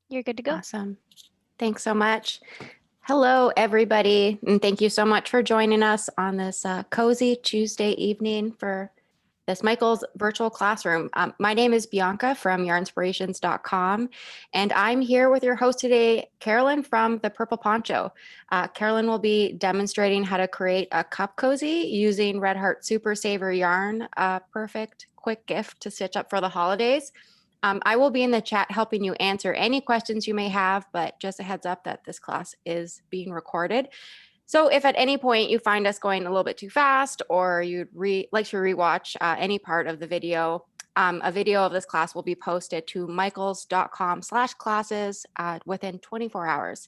You're good to go. Awesome. Thanks so much. Hello, everybody, and thank you so much for joining us on this cozy Tuesday evening for this Michael's virtual classroom. My name is Bianca from yarnspirations.com, and I'm here with your host today, Carolyn from the Purple Poncho. Carolyn will be demonstrating how to create a cup cozy using Red Heart Super Saver yarn, a perfect quick gift to stitch up for the holidays. I will be in the chat helping you answer any questions you may have, but just a heads up that this class is being recorded. So if at any point you find us going a little bit too fast or you'd like to rewatch any part of the video, a video of this class will be posted to michaels.com/classes within 24 hours.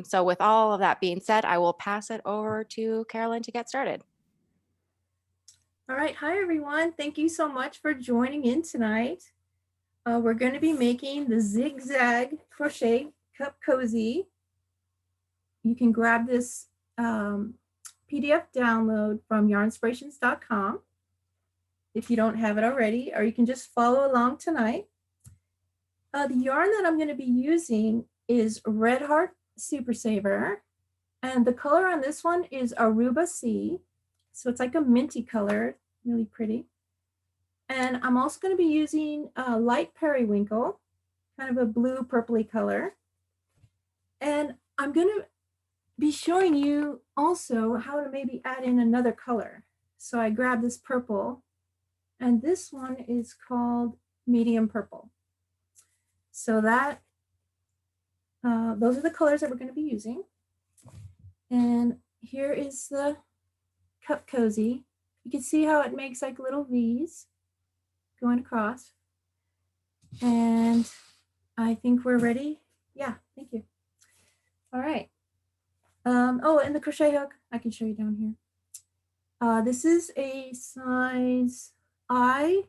So with all of that being said, I will pass it over to Carolyn to get started. All right, hi everyone. Thank you so much for joining in tonight. We're going to be making the zigzag crochet cup cozy. You can grab this PDF download from yarnspirations.com if you don't have it already, or you can just follow along tonight. The yarn that I'm going to be using is Red Heart Super Saver, and the color on this one is Aruba Sea. So it's like a minty color, really pretty. And I'm also going to be using light periwinkle, kind of a blue purpley color. And I'm going to be showing you also how to maybe add in another color. So I grabbed this purple, and this one is called medium purple. So that those are the colors that we're going to be using. And here is the cup cozy. You can see how it makes like little V's going across. And I think we're ready. Yeah, thank you. All right. Oh, and the crochet hook, I can show you down here. This is a size I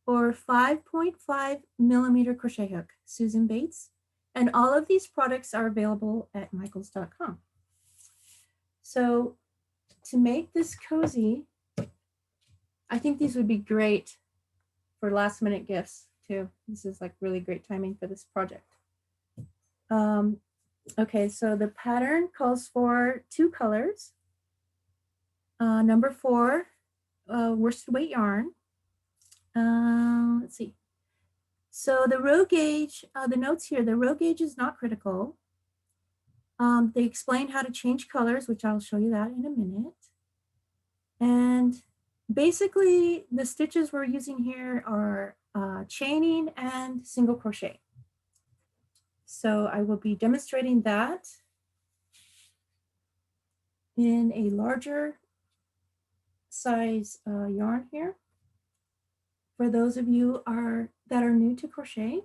or 5.5 millimeter crochet hook, Susan Bates. And all of these products are available at michaels.com. So to make this cozy, I think these would be great for last minute gifts too. This is like really great timing for this project. Okay, so the pattern calls for 2 colors. Number 4, worsted weight yarn. Let's see. So the row gauge, the notes here, the row gauge is not critical. They explain how to change colors, which I'll show you that in a minute. And basically the stitches we're using here are chaining and single crochet. So I will be demonstrating that in a larger size yarn here for those of you that are new to crochet.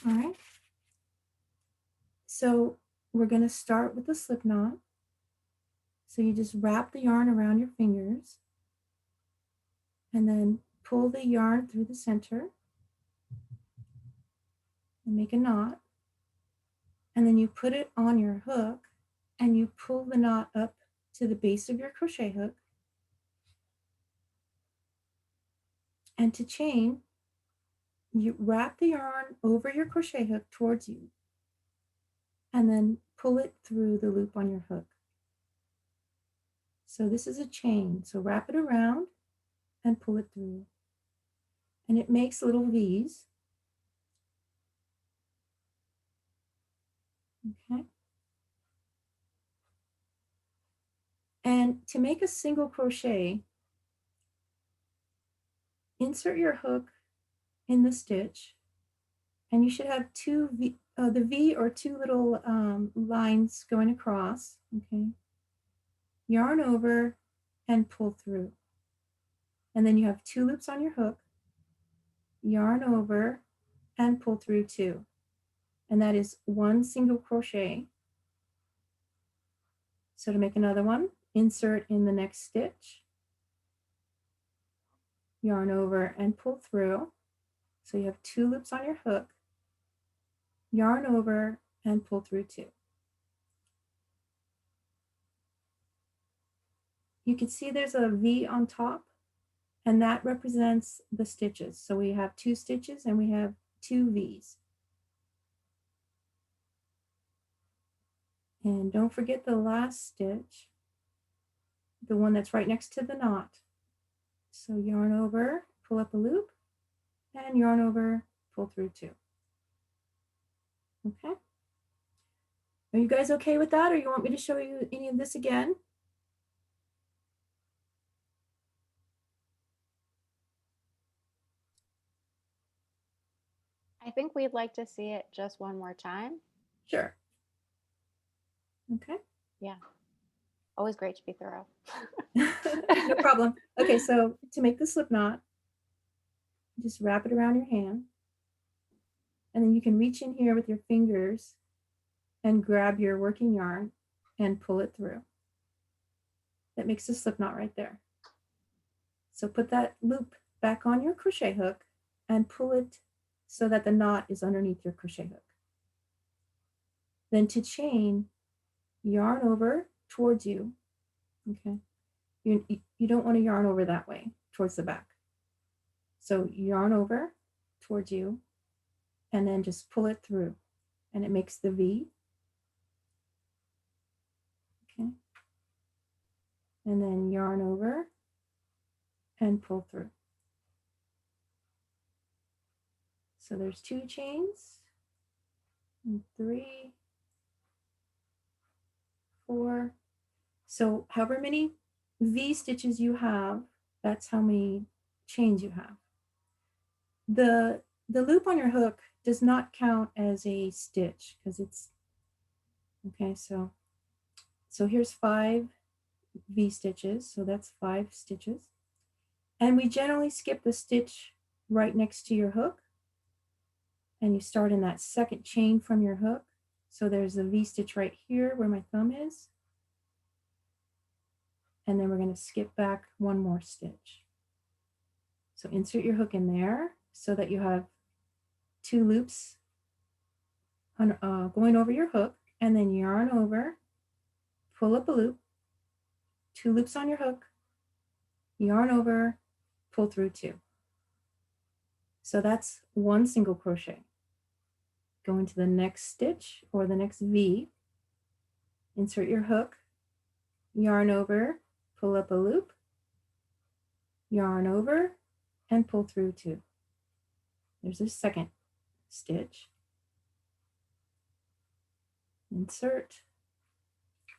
All right. So we're going to start with the slip knot. So you just wrap the yarn around your fingers and then pull the yarn through the center and make a knot. And then you put it on your hook and you pull the knot up to the base of your crochet hook. And to chain, you wrap the yarn over your crochet hook towards you and then pull it through the loop on your hook. So this is a chain. So wrap it around and pull it through. And it makes little V's. Okay. And to make a single crochet, insert your hook in the stitch, and you should have the V or 2 little lines going across. Okay. Yarn over and pull through. And then you have 2 loops on your hook, yarn over and pull through 2. And that is 1 single crochet. So to make another one, insert in the next stitch, yarn over and pull through. So you have 2 loops on your hook, yarn over and pull through 2. You can see there's a V on top, and that represents the stitches. So we have 2 stitches and we have 2 V's. And don't forget the last stitch, the one that's right next to the knot. So yarn over, pull up a loop, and yarn over, pull through 2. Okay. Are you guys okay with that, or you want me to show you any of this again? I think we'd like to see it just one more time. Sure. Okay. Yeah. Always great to be thorough. No problem. Okay, so to make the slip knot, just wrap it around your hand. And then you can reach in here with your fingers and grab your working yarn and pull it through. That makes a slip knot right there. So put that loop back on your crochet hook and pull it so that the knot is underneath your crochet hook. Then to chain, yarn over towards you. Okay. You don't want to yarn over that way towards the back. So yarn over towards you and then just pull it through and it makes the V. Okay. And then yarn over and pull through. So there's 2 chains, and 3, 4. So however many V stitches you have, that's how many chains you have. The loop on your hook does not count as a stitch because it's, okay, so here's 5 V stitches, so that's 5 stitches. And we generally skip the stitch right next to your hook, and you start in that second chain from your hook. So there's a V stitch right here where my thumb is. And then we're going to skip back 1 more stitch. So insert your hook in there so that you have 2 loops on, going over your hook, and then yarn over, pull up a loop, 2 loops on your hook, yarn over, pull through 2. So that's 1 single crochet. Go into the next stitch or the next V, insert your hook, yarn over, pull up a loop, yarn over, and pull through 2. There's a second stitch. Insert,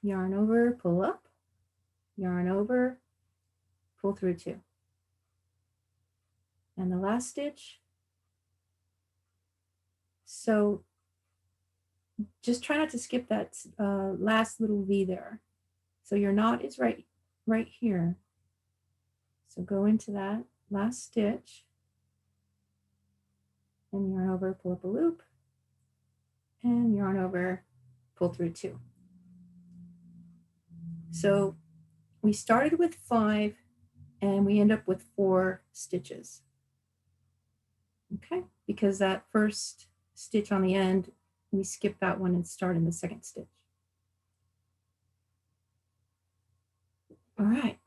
yarn over, pull up, yarn over, pull through 2. And the last stitch. So just try not to skip that last little V there. So your knot is right here. So go into that last stitch and yarn over, pull up a loop, and yarn over, pull through 2. So we started with 5 and we end up with 4 stitches. Okay, because that first stitch on the end, we skip that one and start in the second stitch. All right,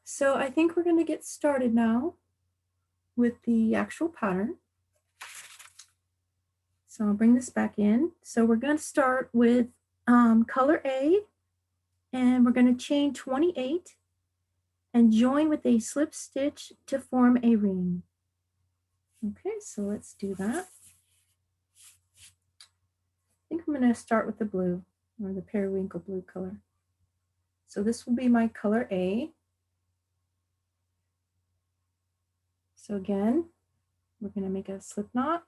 so I think we're going to get started now with the actual pattern. So I'll bring this back in. So we're going to start with color A, and we're going to chain 28 and join with a slip stitch to form a ring. Okay, so let's do that. I think I'm going to start with the blue, or the periwinkle blue color. So this will be my color A. So again, we're going to make a slip knot.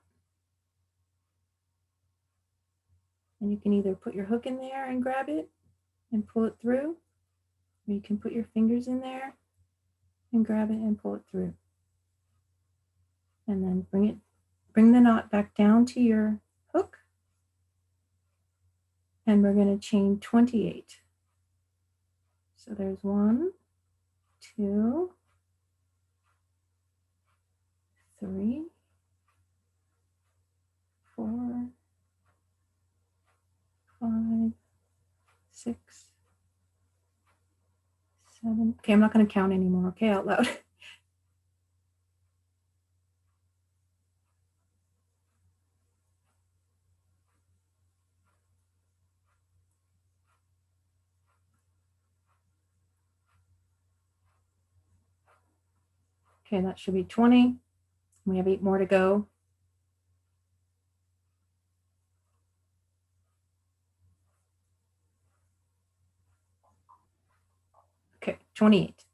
And you can either put your hook in there and grab it and pull it through, or you can put your fingers in there and grab it and pull it through. And then bring the knot back down to your hook. And we're going to chain 28. So there's 1, 2, 3, 4, 5, 6, 7. Okay, I'm not going to count anymore, okay, out loud. Okay, that should be 20. We have 8 more to go. Okay, 28.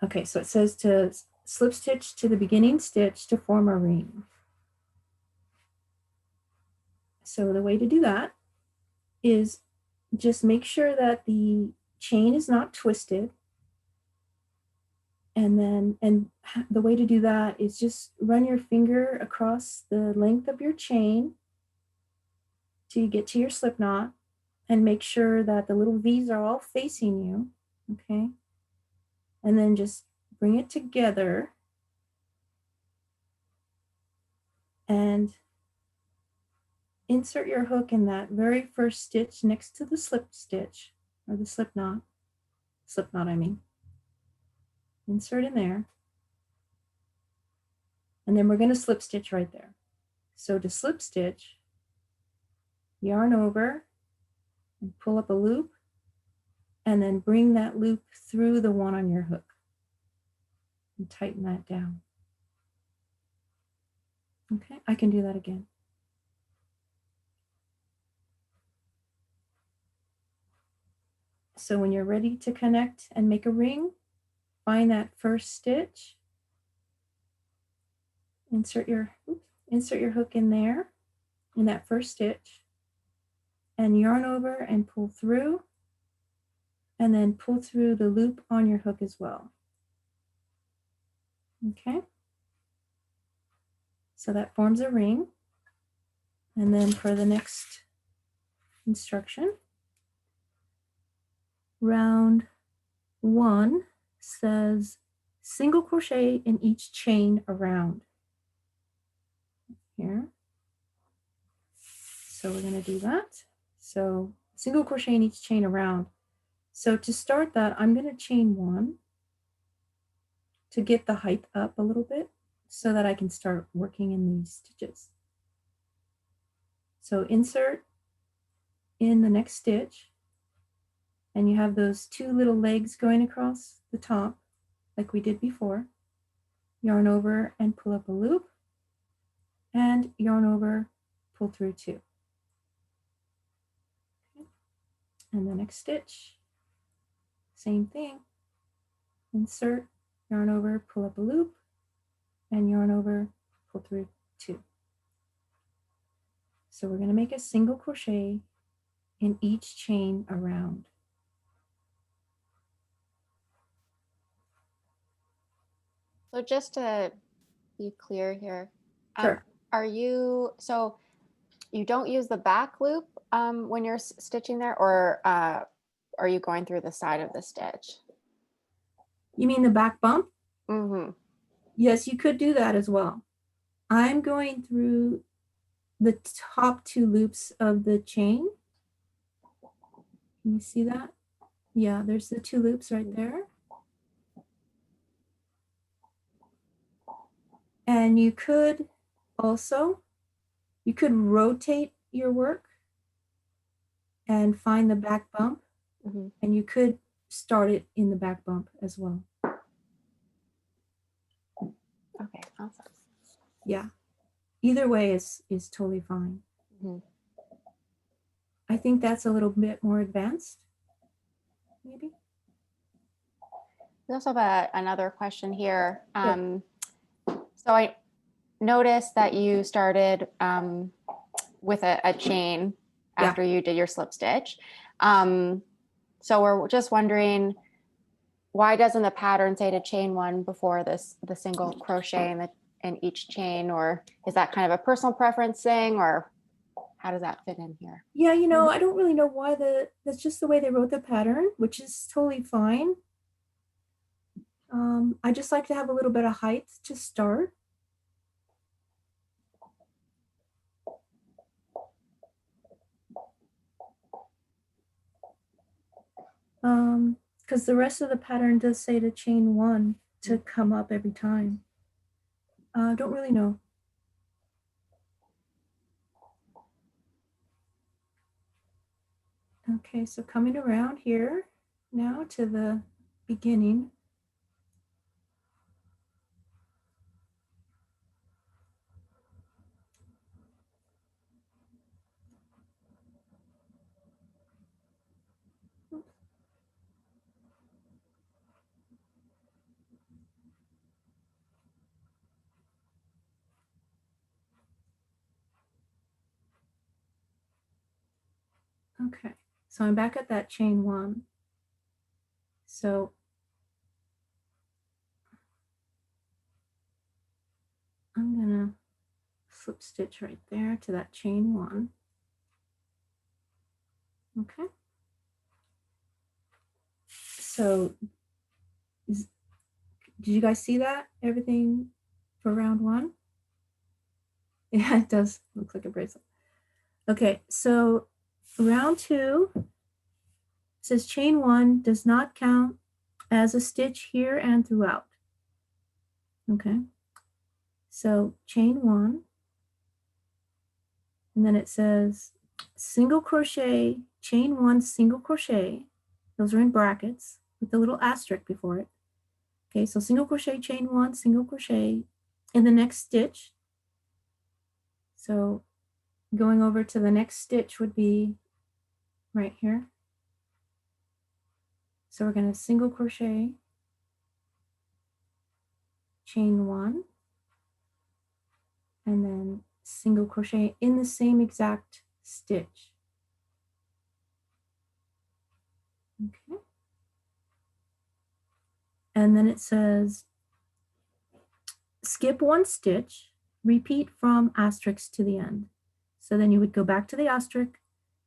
Okay, so it says to slip stitch to the beginning stitch to form a ring. So the way to do that is just make sure that the chain is not twisted. And the way to do that is just run your finger across the length of your chain till you get to your slip knot, and make sure that the little V's are all facing you, okay? And then just bring it together and insert your hook in that very first stitch next to the slip stitch, or the slip knot I mean. Insert in there. And then we're going to slip stitch right there. So to slip stitch, yarn over and pull up a loop, and then bring that loop through the one on your hook and tighten that down. Okay, I can do that again. So when you're ready to connect and make a ring, find that first stitch, insert your hook in there in that first stitch, and yarn over and pull through, and then pull through the loop on your hook as well. Okay, so that forms a ring. And then for the next instruction, round 1 says single crochet in each chain around. Here. So we're going to do that. So single crochet in each chain around. So to start that, I'm going to chain 1 to get the height up a little bit so that I can start working in these stitches. So insert in the next stitch, and you have those 2 little legs going across the top like we did before. Yarn over and pull up a loop, and yarn over, pull through 2. Okay. And the next stitch, same thing. Insert, yarn over, pull up a loop, and yarn over, pull through 2. So we're going to make a single crochet in each chain around. So just to be clear here, Sure. so you don't use the back loop when you're stitching there, or are you going through the side of the stitch? You mean the back bump? Mm-hmm. Yes, you could do that as well. I'm going through the top 2 loops of the chain. Can you see that? Yeah, there's the 2 loops right there. And you could rotate your work and find the back bump, Mm-hmm. and you could start it in the back bump as well. Okay, awesome. Yeah, either way is totally fine. Mm-hmm. I think that's a little bit more advanced, maybe. We also have another question here. So I noticed that you started with a chain after you did your slip stitch. So we're just wondering, why doesn't the pattern say to chain 1 before the single crochet in each chain? Or is that kind of a personal preference thing, or how does that fit in here? Yeah, I don't really know why that's just the way they wrote the pattern, which is totally fine. I just like to have a little bit of height to start. Because the rest of the pattern does say to chain 1 to come up every time. Don't really know. Okay, so coming around here now to the beginning. Okay, so I'm back at that chain 1. So I'm gonna slip stitch right there to that chain 1. Okay. So did you guys see that? Everything for round 1? Yeah, it does look like a bracelet. Okay, so round 2 says chain 1 does not count as a stitch here and throughout. Okay, so chain 1, and then it says single crochet, chain 1, single crochet. Those are in brackets with a little asterisk before it. Okay, so single crochet, chain 1, single crochet in the next stitch. So going over to the next stitch would be right here. So we're going to single crochet, chain 1, and then single crochet in the same exact stitch. Okay. And then it says skip 1 stitch, repeat from asterisk to the end. So then you would go back to the asterisk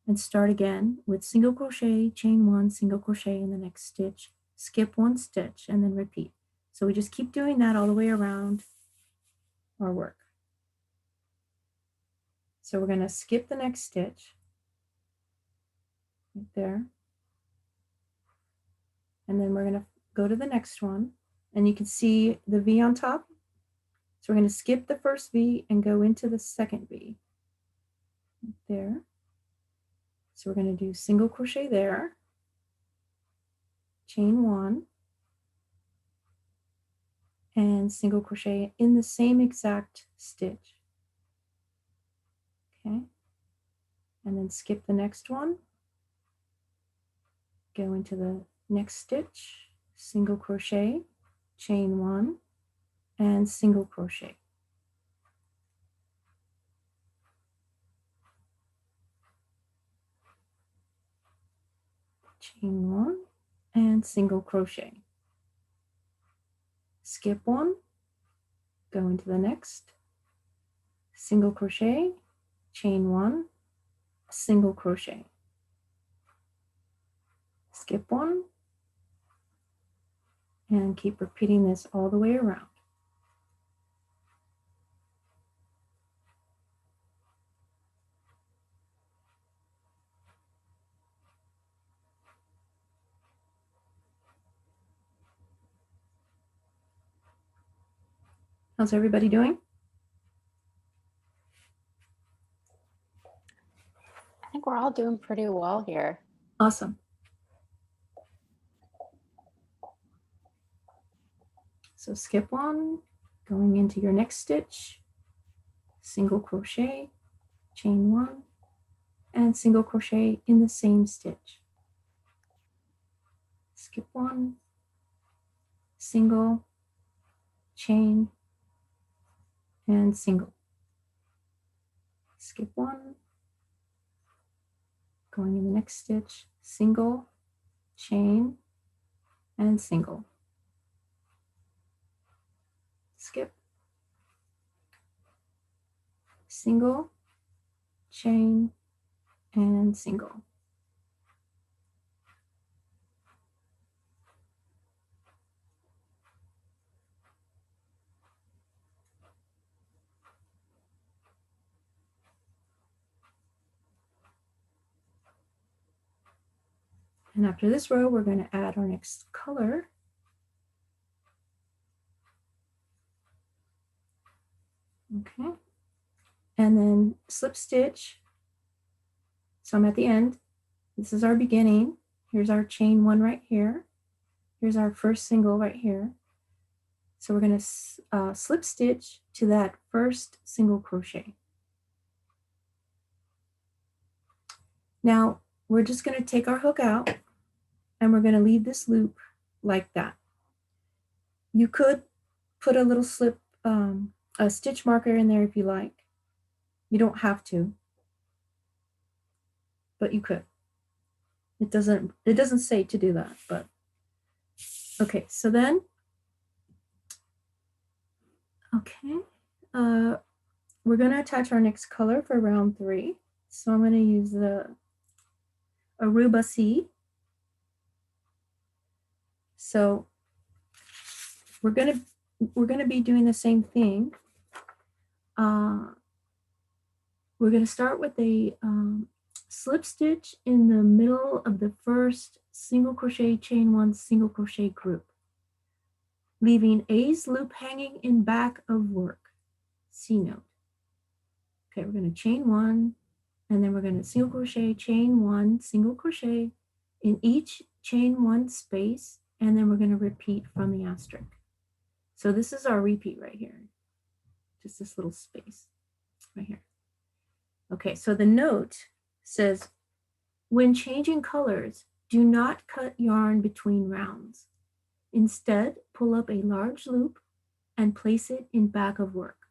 and start again with single crochet, chain 1, single crochet in the next stitch, skip 1 stitch, and then repeat. So we just keep doing that all the way around our work. So we're going to skip the next stitch right there. And then we're going to go to the next one, and you can see the V on top. So we're going to skip the first V and go into the second V right there. So we're going to do single crochet there, chain 1, and single crochet in the same exact stitch. Okay, and then skip the next one, go into the next stitch, single crochet, chain 1, and single crochet. Chain 1 and single crochet. Skip 1, go into the next, single crochet, chain 1, single crochet. Skip 1, and keep repeating this all the way around. How's everybody doing? I think we're all doing pretty well here. Awesome. So skip 1, going into your next stitch, single crochet, chain 1, and single crochet in the same stitch. Skip 1, single, chain, and single. Skip 1, going in the next stitch, single, chain, and single. Skip, single, chain, and single. And after this row, we're going to add our next color. Okay. And then slip stitch. So I'm at the end. This is our beginning. Here's our chain 1 right here. Here's our first single right here. So we're going to slip stitch to that first single crochet. Now we're just going to take our hook out and we're going to leave this loop like that. You could put a little slip, a stitch marker in there if you like. You don't have to, but you could. It doesn't say to do that, but okay. So then, okay, we're going to attach our next color for round 3. So I'm going to use the Aruba C. So we're gonna be doing the same thing. We're gonna start with a slip stitch in the middle of the first single crochet chain 1 single crochet group, leaving A's loop hanging in back of work. C note. Okay, we're gonna chain 1, and then we're gonna single crochet, chain 1, single crochet in each chain 1 space, and then we're gonna repeat from the asterisk. So this is our repeat right here, just this little space right here. Okay, so the note says, when changing colors, do not cut yarn between rounds. Instead, pull up a large loop and place it in back of work.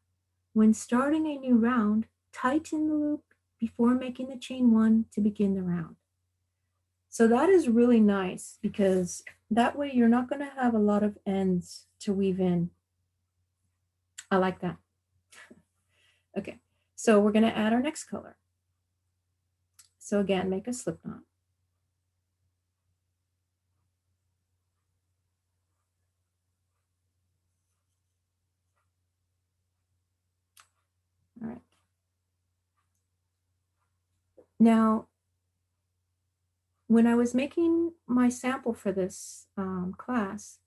When starting a new round, tighten the loop before making the chain 1 to begin the round. So that is really nice because that way you're not going to have a lot of ends to weave in. I like that. Okay, so we're going to add our next color. So again, make a slip knot. All right. Now, when I was making my sample for this class,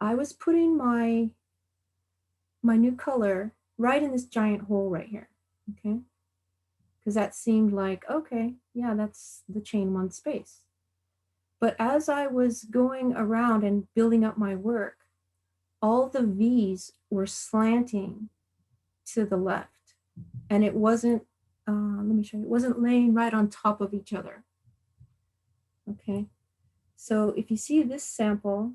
I was putting my new color right in this giant hole right here, okay? Because that seemed like, okay, yeah, that's the chain 1 space. But as I was going around and building up my work, all the V's were slanting to the left. And it wasn't, let me show you, it wasn't laying right on top of each other. Okay, so if you see this sample,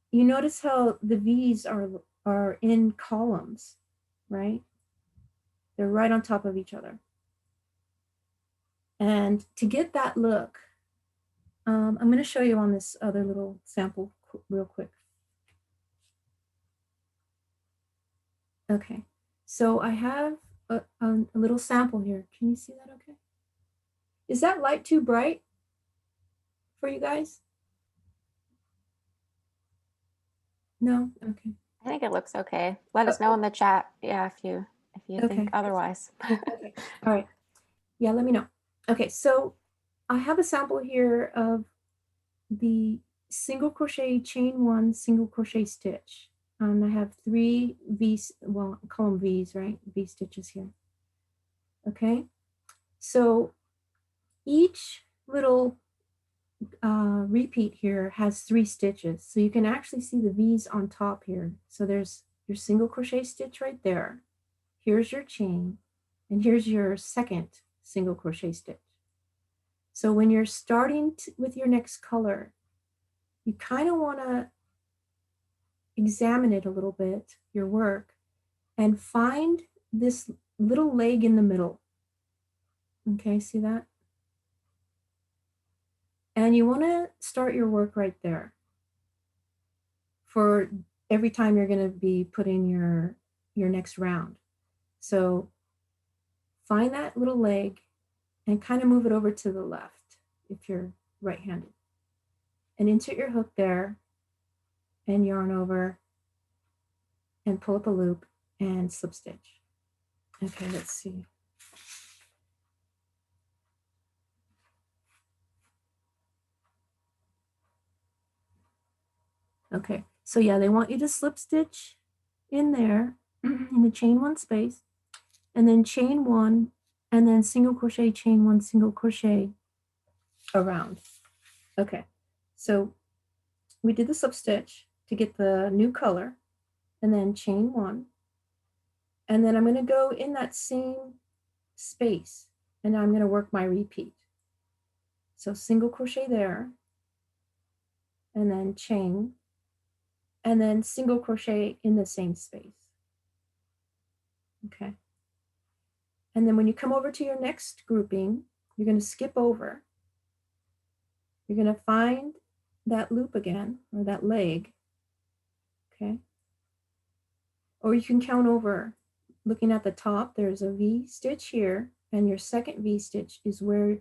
you notice how the V's are in columns, right? They're right on top of each other. And to get that look, I'm going to show you on this other little sample real quick. Okay, so I have a little sample here. Can you see that okay? Is that light too bright for you guys? No? Okay. I think it looks okay. Let us know in the chat, yeah, if you Okay. think otherwise. Okay. All right. Yeah, let me know. Okay, so I have a sample here of the single crochet chain 1 single crochet stitch. And I have 3 V's, well, I call them V's, right? V stitches here. Okay, so each little repeat here has 3 stitches. So you can actually see the V's on top here. So there's your single crochet stitch right there. Here's your chain, and here's your second single crochet stitch. So when you're starting with your next color, you kind of want to examine it a little bit, your work, and find this little leg in the middle. Okay, see that? And you want to start your work right there for every time you're going to be putting your next round. So find that little leg and kind of move it over to the left if you're right-handed. And insert your hook there and yarn over and pull up a loop and slip stitch. Okay, let's see. Okay, so yeah, they want you to slip stitch in there in the chain 1 space, and then chain 1, and then single crochet, chain 1, single crochet around. Okay, so we did the slip stitch to get the new color, and then chain 1, and then I'm going to go in that same space, and I'm going to work my repeat. So single crochet there, and then chain, and then single crochet in the same space. Okay. And then when you come over to your next grouping, you're going to skip over You're going to find that loop again, or that leg, okay? Or you can count over. Looking at the top, there's a V stitch here, and your second V stitch is where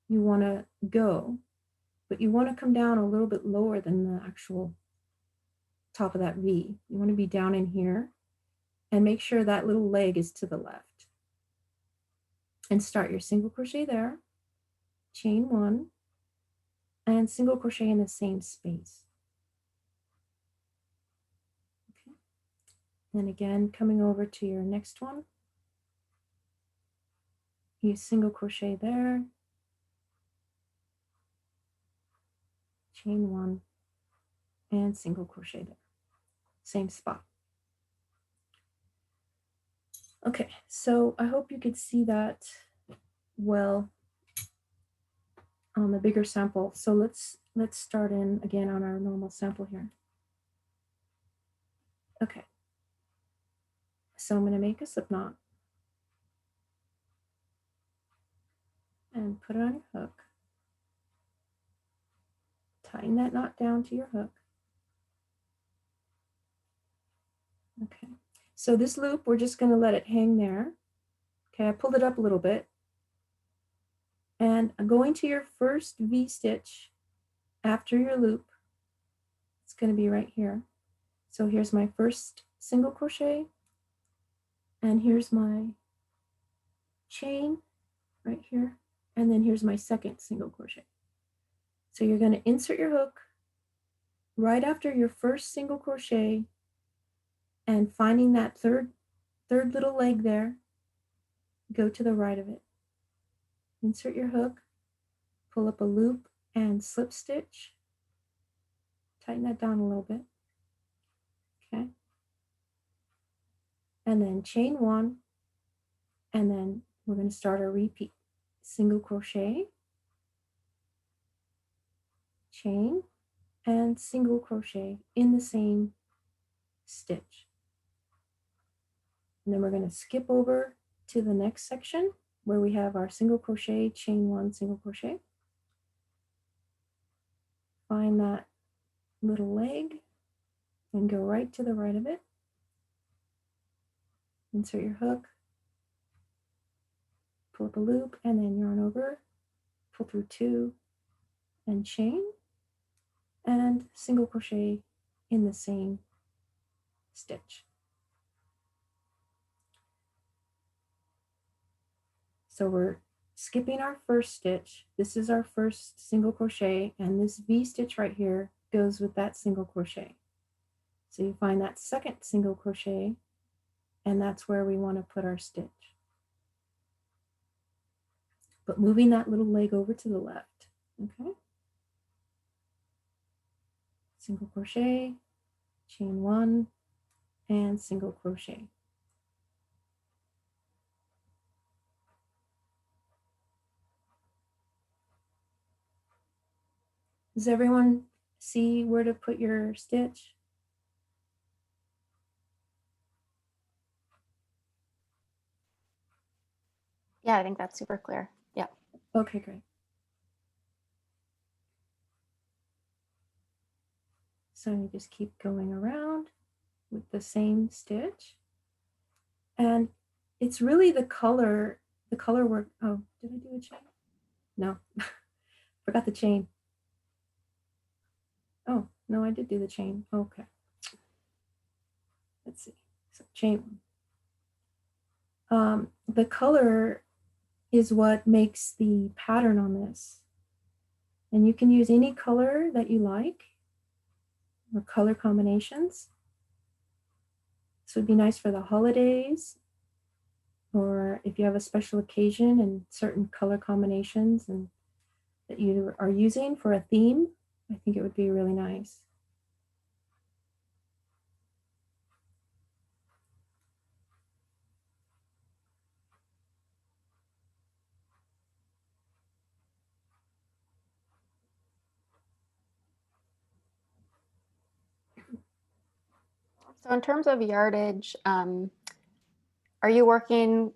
you want to go, but you want to come down a little bit lower than the actual top of that V. You want to be down in here, and make sure that little leg is to the left. And start your single crochet there, chain one, and single crochet in the same space. Okay. And again, coming over to your next one, you single crochet there, chain one, and single crochet there, same spot. Okay, so I hope you could see that well on the bigger sample. So let's start in again on our normal sample here. Okay, so I'm going to make a slip knot and put it on your hook. Tighten that knot down to your hook. Okay, so this loop, we're just going to let it hang there. Okay, I pulled it up a little bit. And going to your first V stitch after your loop, it's going to be right here. So here's my first single crochet, and here's my chain right here, and then here's my second single crochet. So you're going to insert your hook right after your first single crochet, and finding that third little leg there, go to the right of it. Insert your hook, pull up a loop and slip stitch. Tighten that down a little bit. Okay. And then chain one, and then we're going to start a repeat. Single crochet, chain, and single crochet in the same stitch. And then we're going to skip over to the next section where we have our single crochet, chain one, single crochet. Find that little leg and go right to the right of it. Insert your hook, pull up a loop, and then yarn over, pull through two, and chain, and single crochet in the same stitch. So we're skipping our first stitch. This is our first single crochet, and this V stitch right here goes with that single crochet. So you find that second single crochet, and that's where we want to put our stitch. But moving that little leg over to the left, okay? Single crochet, chain one, and single crochet. Does everyone see where to put your stitch? Yeah, I think that's super clear. Yeah. Okay, great. So you just keep going around with the same stitch. And it's really the color work. Oh, did I do a chain? No, forgot the chain. Oh, no, I did do the chain. Okay. Let's see. So chain one. The color is what makes the pattern on this. And you can use any color that you like or color combinations. This would be nice for the holidays, or if you have a special occasion and certain color combinations and that you are using for a theme. I think it would be really nice. So in terms of yardage, are you working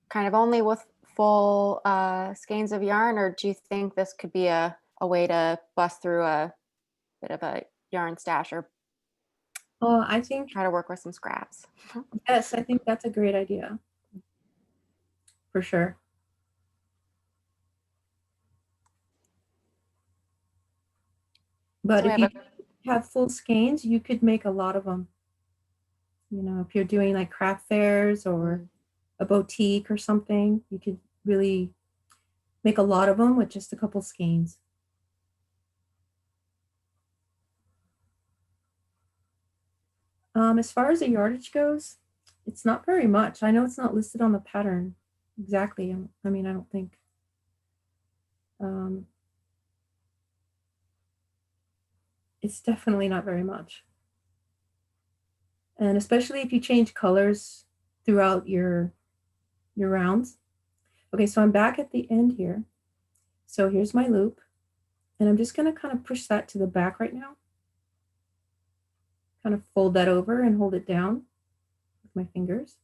kind of only with full skeins of yarn, or do you think this could be a a way to bust through a bit of a yarn stash or I think, try to work with some scraps. yes, I think that's a great idea. For sure. But So we if have you a have full skeins, you could make a lot of them. You know, if you're doing like craft fairs or a boutique or something, you could really make a lot of them with just a couple skeins. As far as the yardage goes, it's not very much. I know it's not listed on the pattern exactly. I mean, I don't think. It's definitely not very much. And especially if you change colors throughout your rounds. Okay, so I'm back at the end here. So here's my loop, and I'm just going to kind of push that to the back right now. Kind of fold that over and hold it down with my fingers.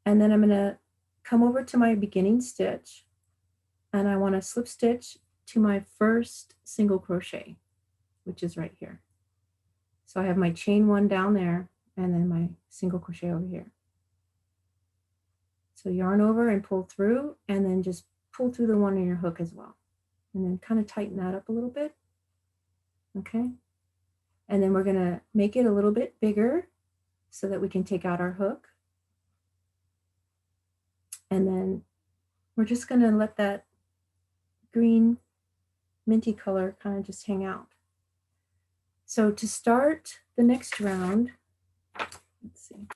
And then I'm going to come over to my beginning stitch, and I want to slip stitch to my first single crochet, which is right here. So I have my chain one down there and then my single crochet over here. So yarn over and pull through, and then just pull through the one in your hook as well. And then kind of tighten that up a little bit. Okay. And then we're going to make it a little bit bigger so that we can take out our hook. And then we're just going to let that green minty color kind of just hang out. So to start the next round, let's see.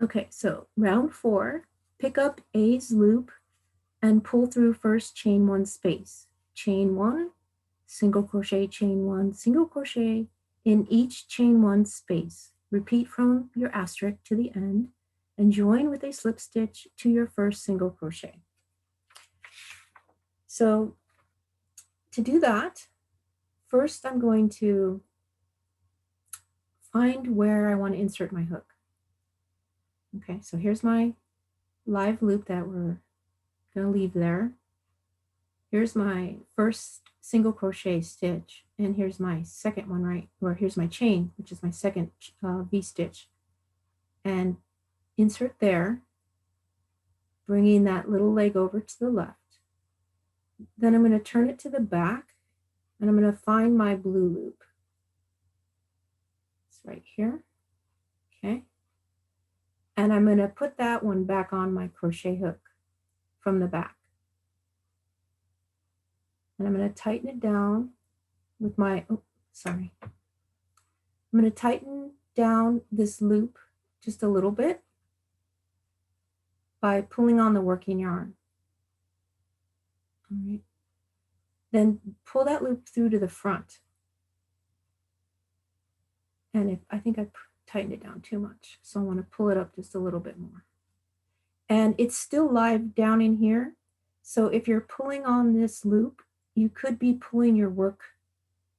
Okay, so round 4, pick up A's loop and pull through first chain 1 space. Chain 1, single crochet, chain 1, single crochet in each chain 1 space. Repeat from your asterisk to the end and join with a slip stitch to your first single crochet. So to do that, first I'm going to find where I want to insert my hook. Okay, so here's my live loop that we're going to leave there. Here's my first single crochet stitch, and here's my second one, right? Or here's my chain, which is my second V stitch. And insert there, bringing that little leg over to the left. Then I'm going to turn it to the back, and I'm going to find my blue loop. It's right here. Okay. And I'm going to put that one back on my crochet hook from the back. And I'm going to tighten it down with my, I'm going to tighten down this loop just a little bit by pulling on the working yarn. All right. Then pull that loop through to the front. And I think I tightened it down too much, so I want to pull it up just a little bit more. And it's still live down in here. So if you're pulling on this loop, you could be pulling your work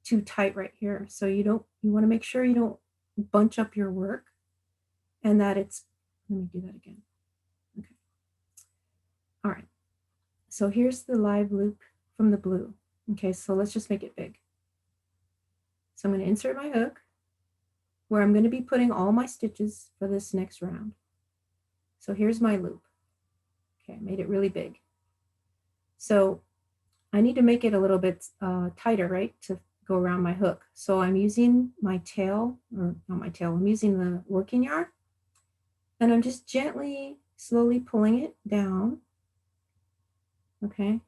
too tight right here. So you want to make sure you don't bunch up your work, and that it's, let me do that again. Okay. All right. So here's the live loop from the blue. Okay, so let's just make it big. So I'm going to insert my hook where I'm going to be putting all my stitches for this next round. So here's my loop. Okay, I made it really big. So I need to make it a little bit tighter, right, to go around my hook. So I'm using my tail, or not my tail, I'm using the working yarn, and I'm just gently, slowly pulling it down. Okay,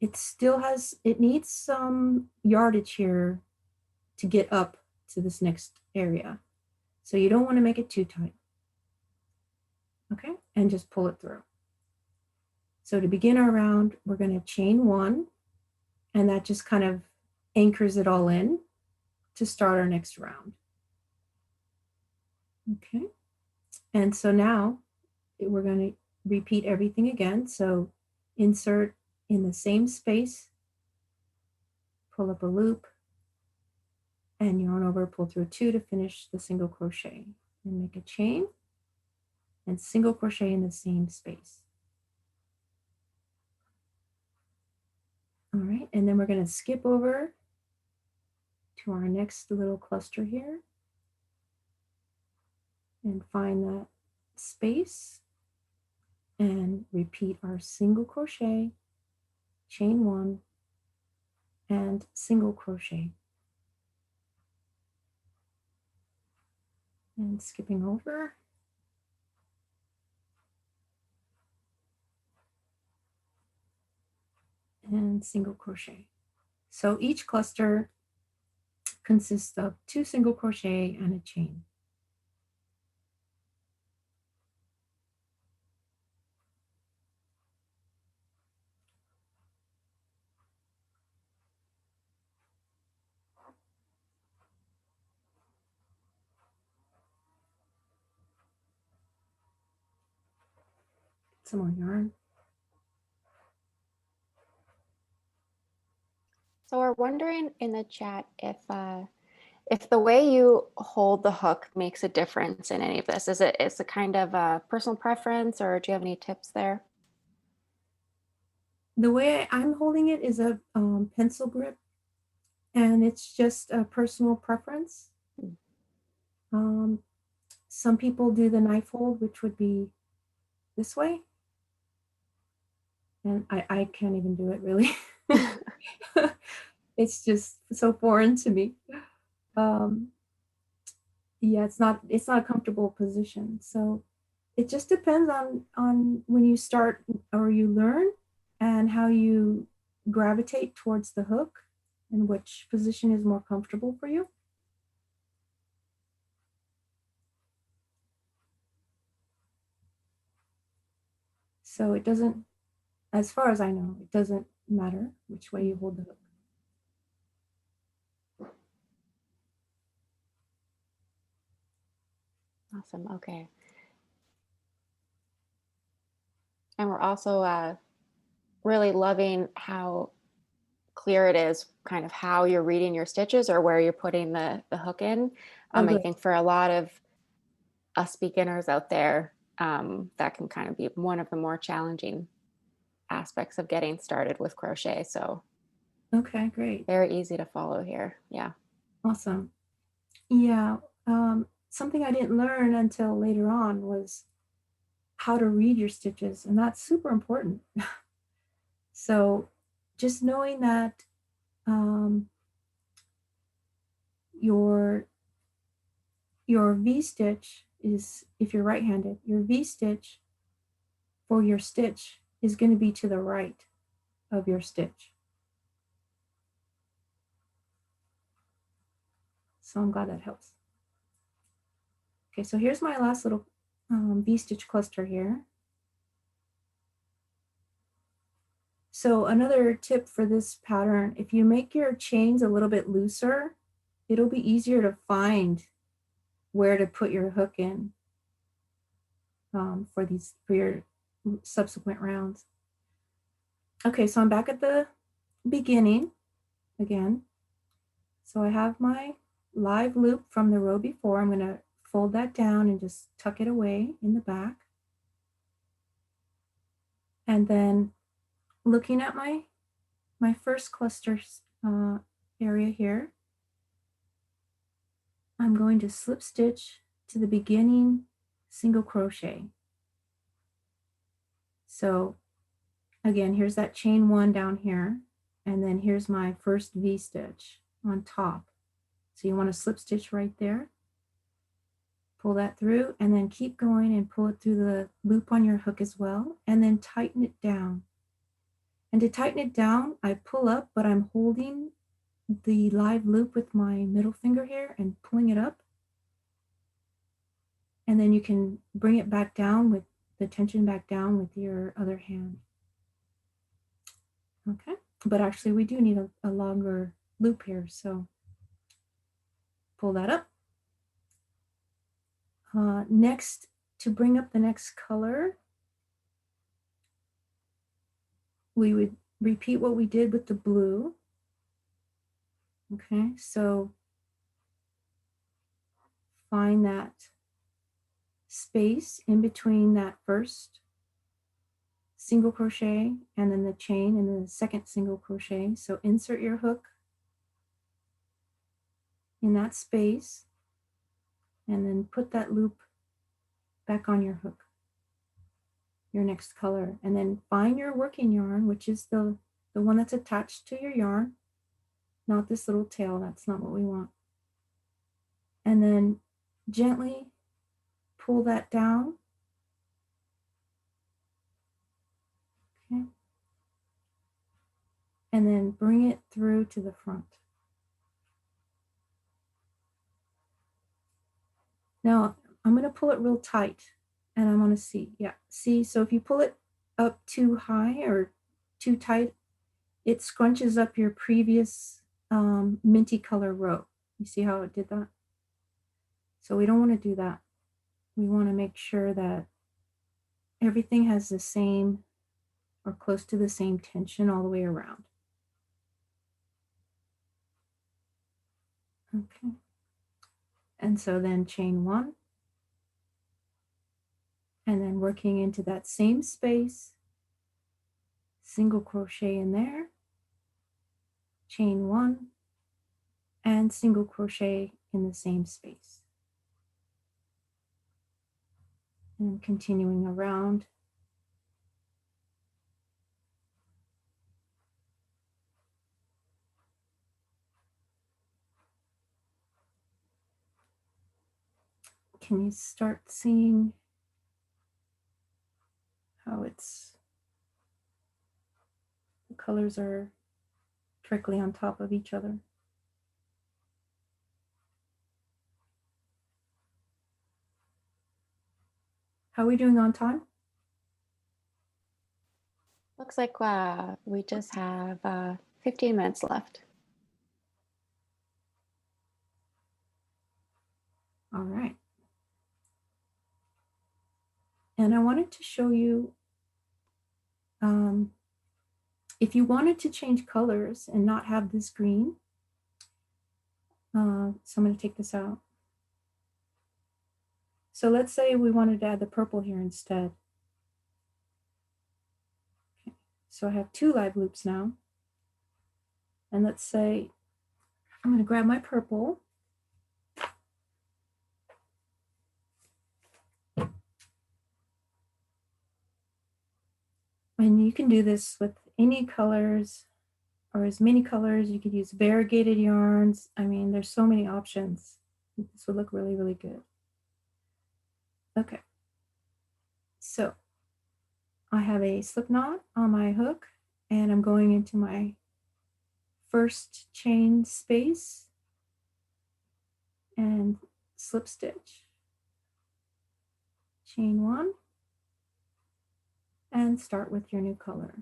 it needs some yardage here to get up to this next area. So you don't want to make it too tight. Okay, and just pull it through. So to begin our round, we're going to chain 1, and that just kind of anchors it all in to start our next round. Okay, and so now we're going to repeat everything again. So insert in the same space, pull up a loop, and yarn over, pull through 2 to finish the single crochet, and make a chain and single crochet in the same space. All right, and then we're going to skip over to our next little cluster here and find that space and repeat our single crochet, chain one, and single crochet. And skipping over. And single crochet. So each cluster consists of 2 single crochet and a chain. Some more yarn. So we're wondering in the chat if the way you hold the hook makes a difference in any of this. Is it a kind of a personal preference, or do you have any tips there? The way I'm holding it is a pencil grip, and it's just a personal preference. Some people do the knife hold, which would be this way. And I can't even do it really. It's just so foreign to me. Yeah, it's not a comfortable position. So it just depends on when you start or you learn and how you gravitate towards the hook and which position is more comfortable for you. So it doesn't, as far as I know, it doesn't matter which way you hold the hook. Awesome. Okay. And we're also really loving how clear it is, kind of how you're reading your stitches or where you're putting the hook in. Oh, I good. think for a lot of us beginners out there, that can kind of be one of the more challenging aspects of getting started with crochet. So Okay, great. very easy to follow here. Yeah. Awesome. Yeah. Something I didn't learn until later on was how to read your stitches, and that's super important. So just knowing that your V-stitch is, if you're right-handed, your V-stitch for your stitch is going to be to the right of your stitch. So I'm glad that helps. Okay, so here's my last little V-stitch cluster here. So another tip for this pattern, if you make your chains a little bit looser, it'll be easier to find where to put your hook in for your subsequent rounds. Okay, so I'm back at the beginning again. So I have my live loop from the row before. I'm going to fold that down and just tuck it away in the back. And then looking at my first cluster area here, I'm going to slip stitch to the beginning single crochet. So again, here's that chain one down here, and then here's my first V-stitch on top. So you want to slip stitch right there, pull that through, and then keep going and pull it through the loop on your hook as well, and then tighten it down. And to tighten it down, I pull up, but I'm holding the live loop with my middle finger here and pulling it up. And then you can bring it back down with the tension back down with your other hand. Okay, but actually we do need a longer loop here, so pull that up. Next, to bring up the next color, we would repeat what we did with the blue. Okay, so find that space in between that first single crochet and then the chain and then the second single crochet. So insert your hook in that space and then put that loop back on your hook, your next color, and then find your working yarn, which is the one that's attached to your yarn, not this little tail. That's not what we want. And then gently pull that down. Okay. And then bring it through to the front. Now I'm going to pull it real tight and I want to see. Yeah, see, so if you pull it up too high or too tight, it scrunches up your previous minty color row. You see how it did that? So we don't want to do that. We want to make sure that everything has the same or close to the same tension all the way around. Okay. And so then chain one, and then working into that same space, single crochet in there, chain one, and single crochet in the same space. And continuing around. Can you start seeing how the colors are trickling on top of each other? How are we doing on time? Looks like we just have 15 minutes left. All right. And I wanted to show you, if you wanted to change colors and not have this green, so I'm going to take this out. So let's say we wanted to add the purple here instead. Okay. So I have 2 live loops now. And let's say I'm going to grab my purple. And you can do this with any colors or as many colors. You could use variegated yarns. I mean, there's so many options. This would look really, really good. Okay. So I have a slip knot on my hook and I'm going into my first chain space and slip stitch, chain one, and start with your new color.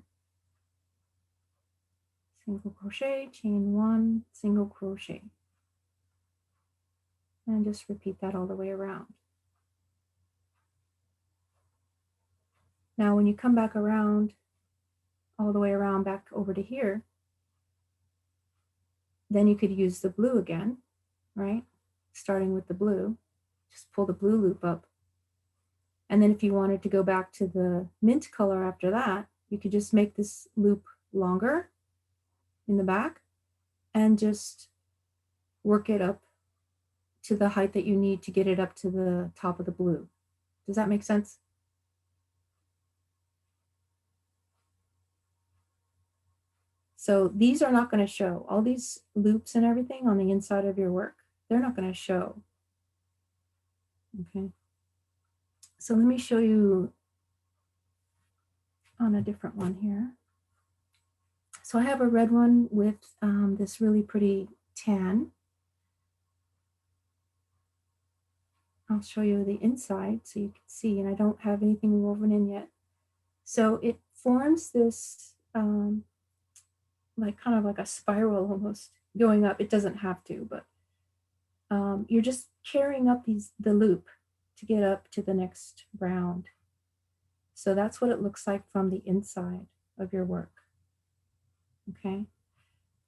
Single crochet, chain one, single crochet. And just repeat that all the way around. Now when you come back around, all the way around back over to here, then you could use the blue again, right? Starting with the blue, just pull the blue loop up. And then if you wanted to go back to the mint color after that, you could just make this loop longer in the back and just work it up to the height that you need to get it up to the top of the blue. Does that make sense? So these are not going to show. All these loops and everything on the inside of your work, they're not going to show. Okay. So let me show you on a different one here. So I have a red one with this really pretty tan. I'll show you the inside so you can see, and I don't have anything woven in yet. So it forms this like kind of like a spiral almost going up. It doesn't have to, but you're just carrying up the loop to get up to the next round. So that's what it looks like from the inside of your work. Okay.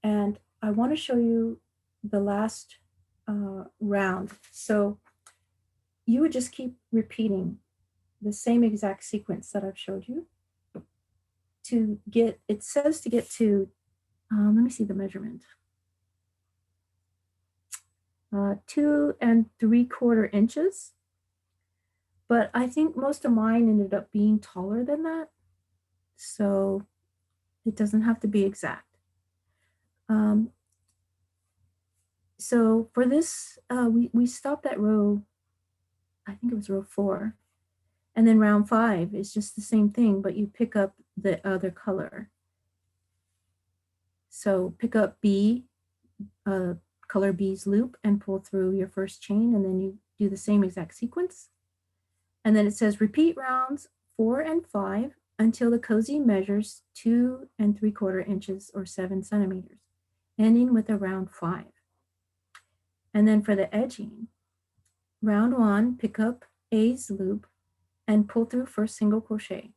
And I want to show you the last round. So you would just keep repeating the same exact sequence that I've showed you. to get, it says to get to, let me see the measurement. 2 3/4 inches. But I think most of mine ended up being taller than that. So it doesn't have to be exact. So for this, we stopped at row, I think it was row 4. And then round 5 is just the same thing, but you pick up the other color. So pick up B, color B's loop and pull through your first chain, and then you do the same exact sequence. And then it says repeat rounds 4 and 5 until the cozy measures 2 3/4 inches or 7 centimeters, ending with a round 5. And then for the edging, round 1, pick up A's loop and pull through first single crochet.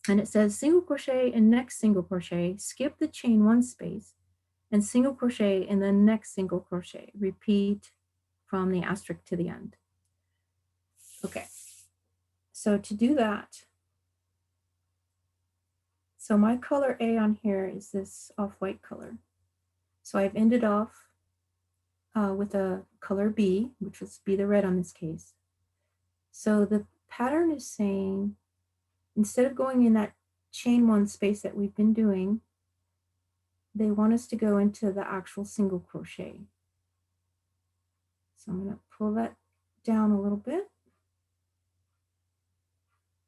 And it says single crochet in next single crochet, skip the chain 1 space and single crochet in the next single crochet. Repeat from the asterisk to the end. Okay, so to do that, so my color A on here is this off-white color. So I've ended off with a color B, which would be the red on this case. So the pattern is saying, instead of going in that chain 1 space that we've been doing, they want us to go into the actual single crochet. So I'm going to pull that down a little bit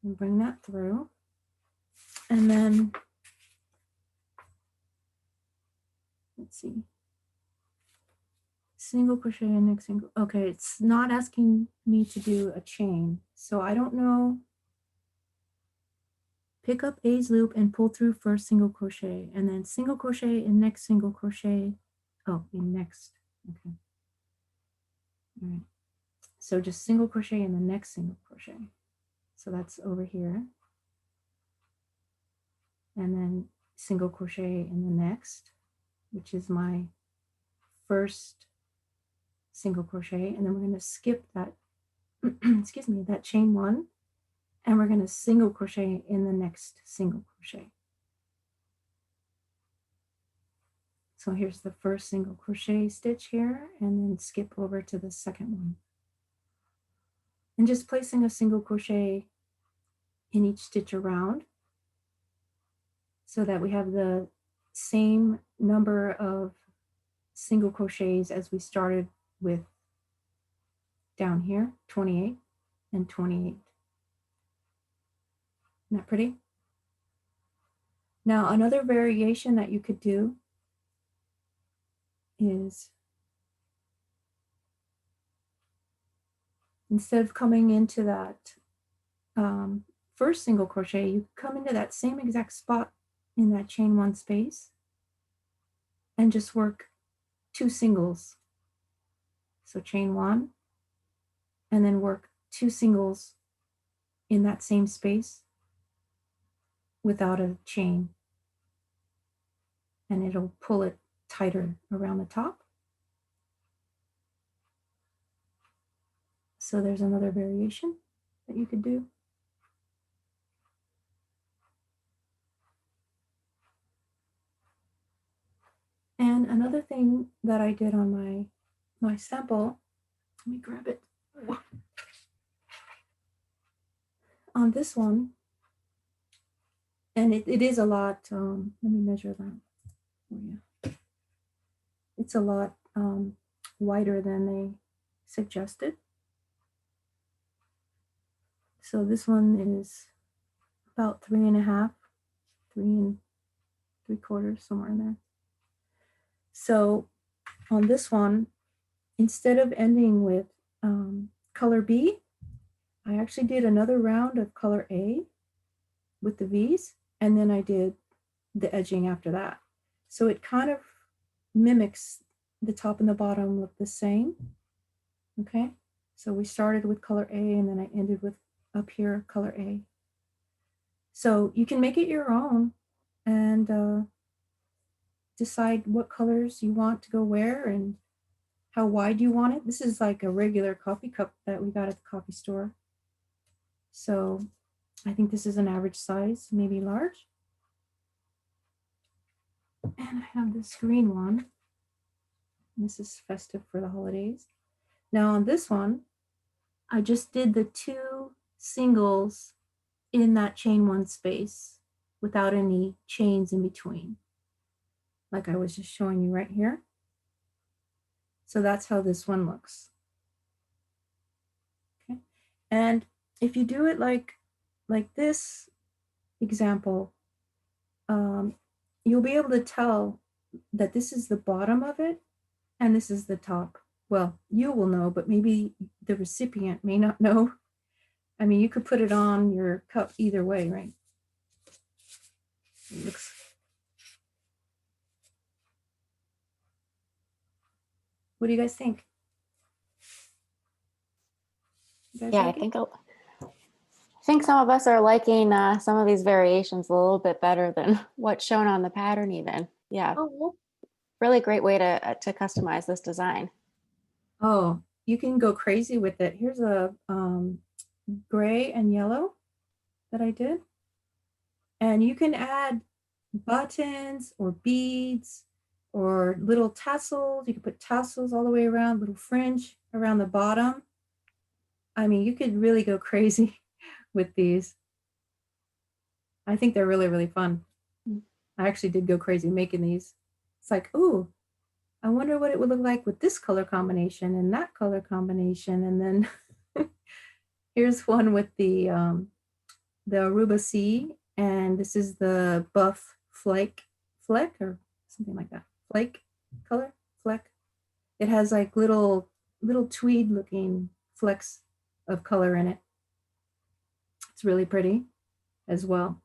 and bring that through. And then, let's see, single crochet and next single. Okay, it's not asking me to do a chain. So I don't know. Pick up A's loop and pull through first single crochet, and then single crochet in next single crochet. Oh, in next. Okay. All right. So just single crochet in the next single crochet. So that's over here. And then single crochet in the next, which is my first single crochet. And then we're going to skip that, excuse me, that chain 1. And we're going to single crochet in the next single crochet. So here's the first single crochet stitch here, and then skip over to the second one. And just placing a single crochet in each stitch around so that we have the same number of single crochets as we started with down here, 28 and 28. Isn't that pretty? Now, another variation that you could do is, instead of coming into that first single crochet, you come into that same exact spot in that chain 1 space and just work 2 singles. So chain 1 and then work 2 singles in that same space without a chain, and it'll pull it tighter around the top. So there's another variation that you could do. And another thing that I did on my sample, let me grab it. On this one, and it is a lot, let me measure that for you. It's a lot wider than they suggested. So this one is about 3.5, 3 3/4, somewhere in there. So on this one, instead of ending with color B, I actually did another round of color A with the V's, and then I did the edging after that. So it kind of mimics the top and the bottom look the same. Okay, so we started with color A and then I ended with up here color A. So you can make it your own and decide what colors you want to go where and how wide you want it. This is like a regular coffee cup that we got at the coffee store. So I think this is an average size, maybe large. And I have this green one. This is festive for the holidays. Now on this one, I just did the 2 singles in that chain 1 space without any chains in between, like I was just showing you right here. So that's how this one looks. Okay. And if you do it like this example, you'll be able to tell that this is the bottom of it and this is the top. Well, you will know, but maybe the recipient may not know. I mean, you could put it on your cup either way, right? It looks. What do you guys think? You guys Yeah, like it? I think some of us are liking some of these variations a little bit better than what's shown on the pattern even. Yeah, Oh, really great way to customize this design. oh, you can go crazy with it. Here's a gray and yellow that I did. And you can add buttons or beads or little tassels. You can put tassels all the way around, little fringe around the bottom. I mean, you could really go crazy with these. I think they're really, really fun. I actually did go crazy making these. It's like, ooh, I wonder what it would look like with this color combination and that color combination. And then here's one with the Aruba Sea, and this is the buff fleck or something like that. Flake color, fleck. It has like little tweed looking flecks of color in it. It's really pretty as well.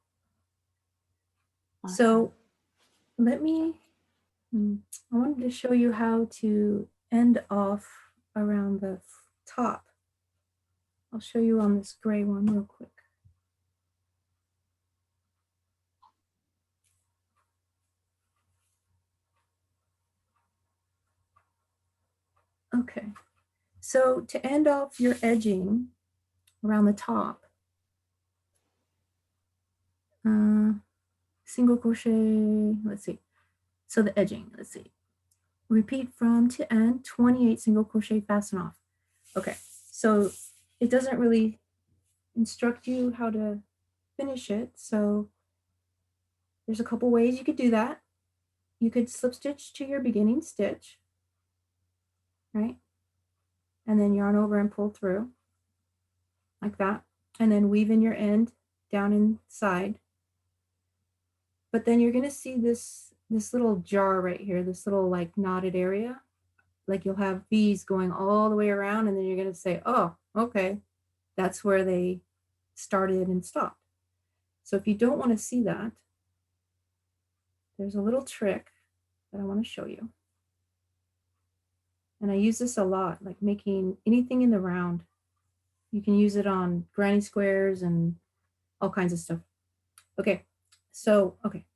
Awesome. So let me, I wanted to show you how to end off around the top. I'll show you on this gray one real quick. Okay, so to end off your edging around the top, single crochet, let's see. So the edging, let's see. Repeat from to end, 28 single crochet, fasten off. Okay, so it doesn't really instruct you how to finish it. So there's a couple ways you could do that. You could slip stitch to your beginning stitch, right? And then yarn over and pull through like that. And then weave in your end down inside. But then you're gonna see this little jar right here, this little like knotted area. Like you'll have these going all the way around, and then you're gonna say, oh, okay, that's where they started and stopped. So if you don't want to see that, there's a little trick that I want to show you. And I use this a lot, like making anything in the round. You can use it on granny squares and all kinds of stuff. Okay, so, okay.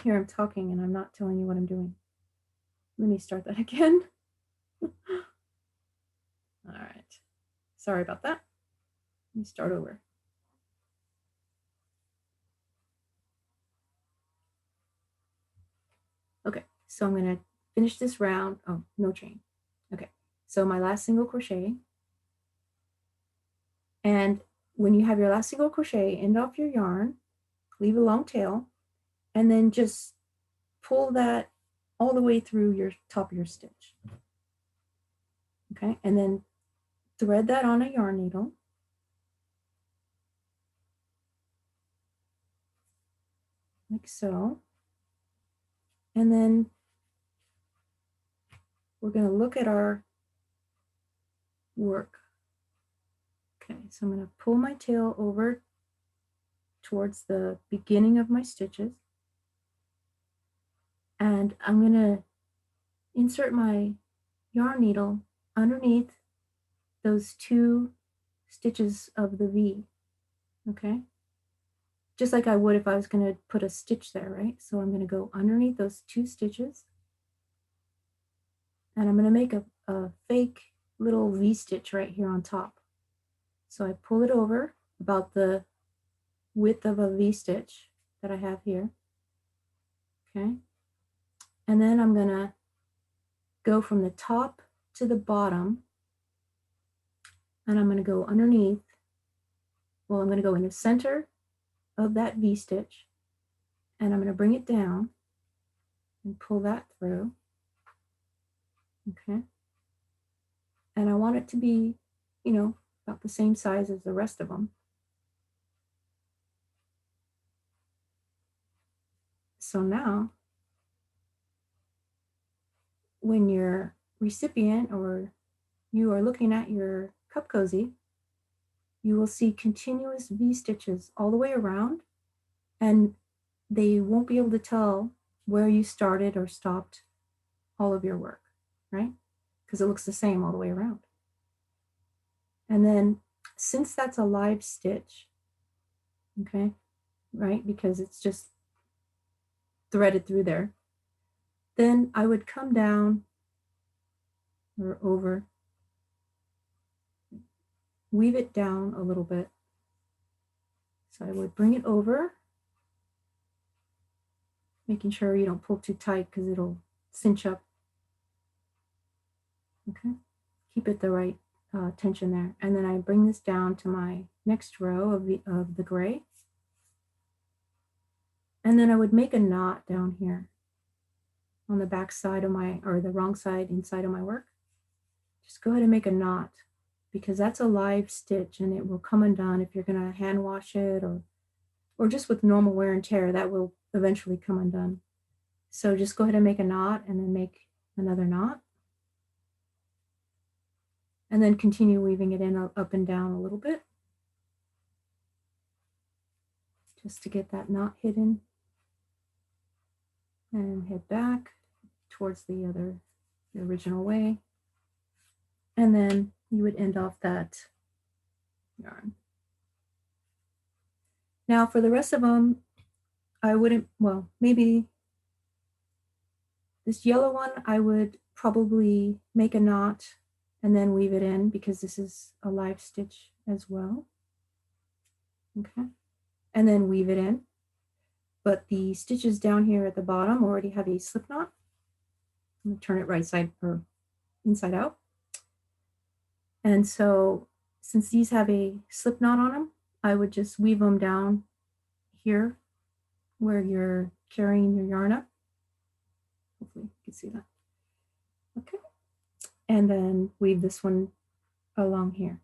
Here I'm talking and I'm not telling you what I'm doing. Let me start that again. All right, sorry about that. Let me start over. Okay, so I'm gonna finish this round. Oh, no chain. Okay, so my last single crochet. And when you have your last single crochet, end off your yarn, leave a long tail, and then just pull that all the way through your top of your stitch. Okay, and then thread that on a yarn needle. Like so. And then we're going to look at our work. Okay, so I'm going to pull my tail over towards the beginning of my stitches. And I'm going to insert my yarn needle underneath those 2 stitches of the V. Okay, just like I would if I was going to put a stitch there, right? So I'm going to go underneath those 2 stitches. And I'm going to make a fake little V stitch right here on top. So I pull it over about the width of a V stitch that I have here. Okay. And then I'm gonna go from the top to the bottom, and I'm gonna go underneath. Well, I'm gonna go in the center of that V-stitch, and I'm gonna bring it down and pull that through. Okay. And I want it to be, you know, about the same size as the rest of them. So now, when your recipient or you are looking at your cup cozy, you will see continuous V-stitches all the way around, and they won't be able to tell where you started or stopped all of your work, right? Because it looks the same all the way around. And then since that's a live stitch, okay, right, because it's just threaded through there, then I would come down or over, weave it down a little bit. So I would bring it over, making sure you don't pull too tight because it'll cinch up. Okay, keep it the right tension there. And then I bring this down to my next row of the gray. And then I would make a knot down here on the back side of my, or the wrong side inside of my work. Just go ahead and make a knot, because that's a live stitch and it will come undone if you're gonna hand wash it, or just with normal wear and tear, that will eventually come undone. So just go ahead and make a knot and then make another knot. And then continue weaving it in up and down a little bit, just to get that knot hidden. And head back towards the original way. And then you would end off that yarn. Now for the rest of them, I wouldn't, well, maybe this yellow one, I would probably make a knot and then weave it in, because this is a live stitch as well. Okay, and then weave it in. But the stitches down here at the bottom already have a slip knot. I'm gonna turn it right side or inside out. And so since these have a slip knot on them, I would just weave them down here where you're carrying your yarn up. Hopefully you can see that. Okay. And then weave this one along here.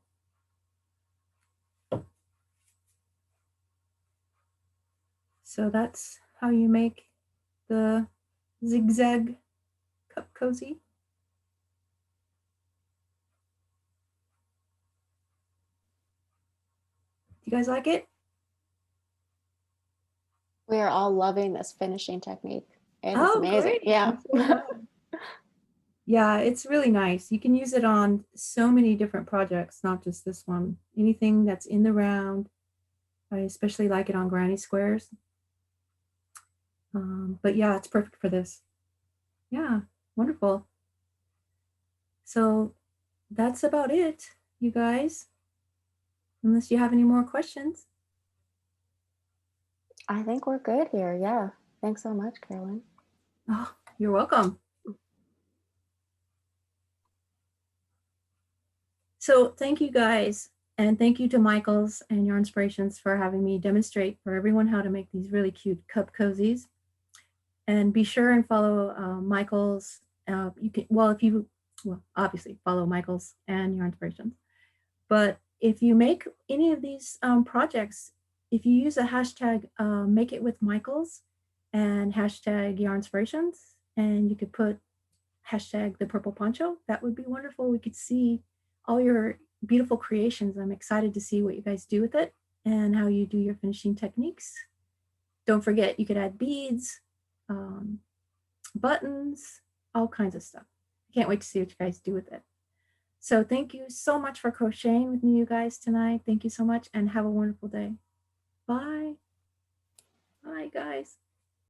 So that's how you make the zigzag cup cozy. Do you guys like it? We are all loving this finishing technique. It is Oh, amazing. great. Yeah. Yeah, it's really nice. You can use it on so many different projects, not just this one. Anything that's in the round. I especially like it on granny squares. But yeah, it's perfect for this. Yeah, wonderful. So that's about it, you guys. Unless you have any more questions. I think we're good here. Yeah. Thanks so much, Carolyn. Oh, you're welcome. So thank you guys. And thank you to Michaels and Yarn Inspirations for having me demonstrate for everyone how to make these really cute cup cozies. And be sure and follow Michaels. You can, well, if you, well, obviously follow Michaels and Yarn Inspirations. But if you make any of these projects, if you use a hashtag make it with Michaels and hashtag Yarn Inspirations, and you could put hashtag the purple poncho, that would be wonderful. We could see all your beautiful creations. I'm excited to see what you guys do with it and how you do your finishing techniques. Don't forget, you could add beads, buttons, all kinds of stuff. I can't wait to see what you guys do with it. So thank you so much for crocheting with me, you guys, tonight. Thank you so much, and have a wonderful day. Bye. Bye, guys.